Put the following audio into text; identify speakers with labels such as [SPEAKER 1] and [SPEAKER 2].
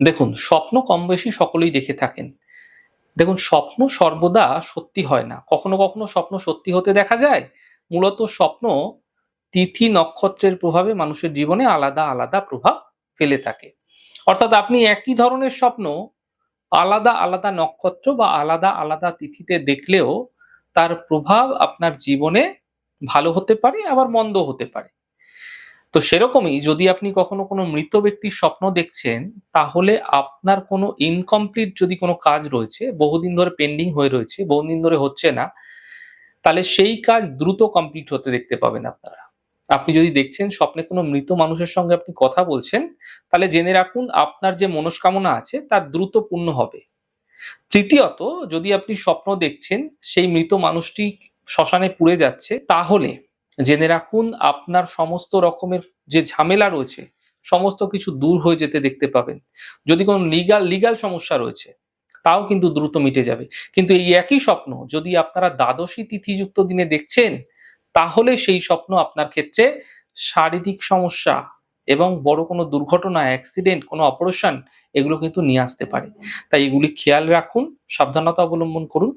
[SPEAKER 1] দেখুন, স্বপ্ন কম বেশি সকলেই দেখে থাকেন। দেখুন, স্বপ্ন সর্বদা সত্যি হয় না। কখনো, কখনো স্বপ্ন সত্যি হতে দেখা যায়। মূলত স্বপ্ন তিথি নক্ষত্রের প্রভাবে মানুষের জীবনে আলাদা, আলাদা প্রভাব ফেলে থাকে। অর্থাৎ আপনি একই ধরনের স্বপ্ন আলাদা, আলাদা নক্ষত্র বা আলাদা, আলাদা তিথিতে দেখলেও তার প্রভাব আপনার জীবনে ভালো হতে পারে আবার মন্দ হতে পারে। তো সেরকমই যদি আপনি কখনো কোনো মৃত ব্যক্তির স্বপ্ন দেখছেন, তাহলে আপনার কোনো ইনকমপ্লিট যদি কোনো কাজ রয়েছে, বহুদিন ধরে পেন্ডিং হয়ে রয়েছে, বহুদিন ধরে হচ্ছে না, তাহলে সেই কাজ দ্রুত কমপ্লিট হতে দেখতে পাবেন আপনারা। আপনি যদি দেখছেন স্বপ্নে কোনো মৃত মানুষের সঙ্গে আপনি কথা বলছেন, তাহলে জেনে রাখুন আপনার যে মনস্কামনা আছে তার দ্রুত পূর্ণ হবে। তৃতীয়ত, যদি আপনি স্বপ্ন দেখছেন সেই মৃত মানুষটি শ্মশানে পুড়ে যাচ্ছে, তাহলে জেনে রাখুন আপনার সমস্ত রকমের যে ঝামেলা রয়েছে সমস্ত কিছু দূর হয়ে যেতে দেখতে পাবেন। যদি কোনো লিগাল সমস্যা রয়েছে তাও কিন্তু দ্রুত মিটে যাবে। কিন্তু এই একই স্বপ্ন যদি আপনারা দ্বাদশী তিথিযুক্ত দিনে দেখছেন, তাহলে সেই স্বপ্ন আপনার ক্ষেত্রে শারীরিক সমস্যা এবং বড় কোনো দুর্ঘটনা, অ্যাক্সিডেন্ট, কোনো অপারেশন এগুলো কিন্তু নিয়ে আসতে পারে। তাই এগুলি খেয়াল রাখুন, সাবধানতা অবলম্বন করুন।